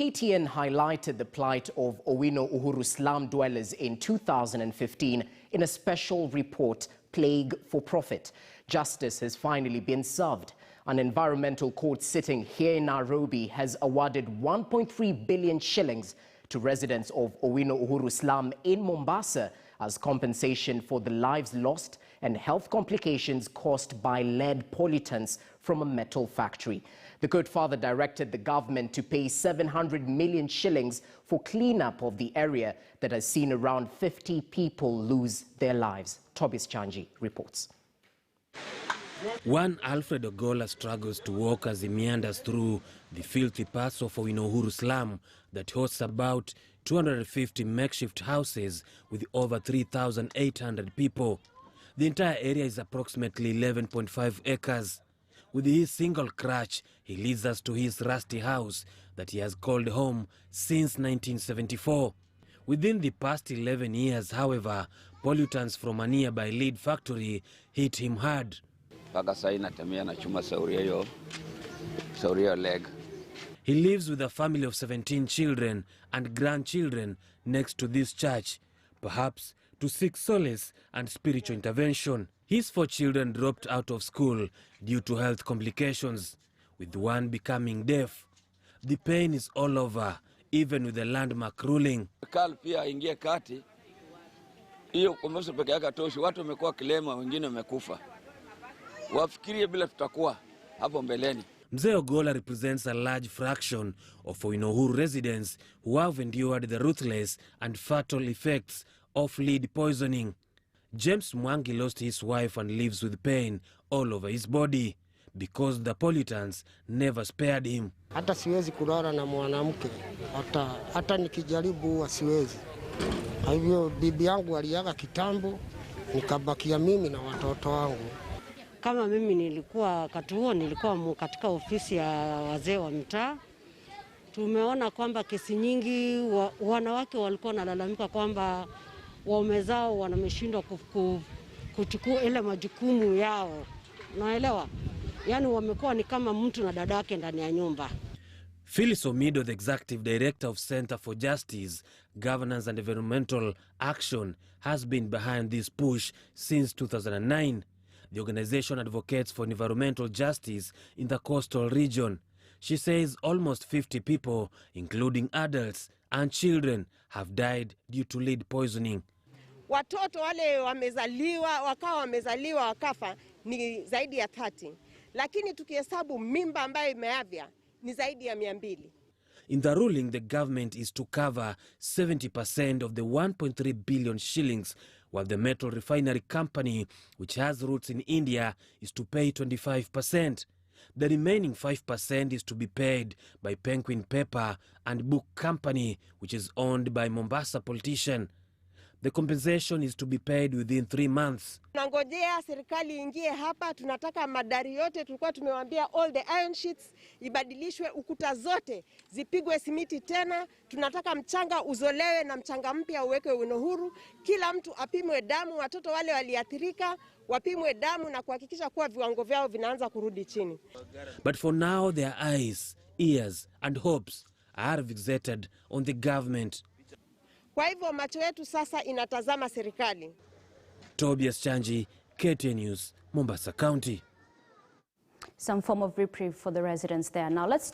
KTN highlighted the plight of Owino Uhuru slum dwellers in 2015 in a special report, Plague for Profit. Justice has finally been served. An environmental court sitting here in Nairobi has awarded 1.3 billion shillings to residents of Owino Uhuru slum in Mombasa as compensation for the lives lost and health complications caused by lead pollutants from a metal factory. The court further directed the government to pay 700 million shillings for cleanup of the area that has seen around 50 people lose their lives. Tobias Chanji reports. One Alfred Ogola struggles to walk as he meanders through the filthy parts of Owino Uhuru slum that hosts about 250 makeshift houses with over 3,800 people. The entire area is approximately 11.5 acres. With his single crutch, he leads us to his rusty house that he has called home since 1974. Within the past 11 years, however, pollutants from a nearby lead factory hit him hard. He lives with a family of 17 children and grandchildren next to this church, perhaps to seek solace and spiritual intervention. His 4 children dropped out of school due to health complications, with one becoming deaf. The pain is all over, even with the landmark ruling. Mzee Ogola represents a large fraction of Owino Uhuru residents who have endured the ruthless and fatal effects of lead poisoning. James Mwangi lost his wife and lives with pain all over his body because the pollutants never spared him. Hata siwezi kulala na mwanamke, hata nikijaribu siwezi. Hivyo bibi yangu aliaga kitambo, nikabakia mimi na watoto wangu. Kama mimi nilikuwa katika ofisi ya wazee wa mtaa. Tumeona kwamba kesi nyingi wanawake walikuwa wanalalamika kwamba waume zao wameshindwa kuchukua ile majukumu yao. Unaelewa? Yaani wamekuwa ni kama mtu na dadake ndani ya nyumba. Phyllis Omido, the executive director of Center for Justice, Governance and Environmental Action, has been behind this push since 2009. The organization advocates for environmental justice in the coastal region. She says almost 50 people, including adults and children, have died due to lead poisoning. Watoto wale wamezaliwa wakafa ni zaidi ya 30. Lakini tukihesabu mimba ambayo imeavya ni zaidi ya 200. In the ruling, the government is to cover 70% of the 1.3 billion shillings, while the metal refinery company, which has roots in India, is to pay 25%. The remaining 5% is to be paid by Penguin Paper and Book Company, which is owned by Mombasa politician. The compensation is to be paid within 3 months. Tunangojea serikali ingie hapa, tunataka madari yote tulikuwa tumewaambia all the iron sheets ibadilishwe, ukuta zote zipigwe simiti tena, tunataka mchanga uzolewe na mchanga mpya uwekwe Owino Uhuru, kila mtu apimwe damu, watoto wale waliathirika wapimwe damu na kuhakikisha kuwa viwango vyao vinaanza kurudi chini. But for now their eyes, ears and hopes are fixated on the government. Kwa hivyo macho yetu sasa inatazama serikali. Tobias Chanji, KTN News, Mombasa County. Some form of reprieve for the residents there. Now let's talk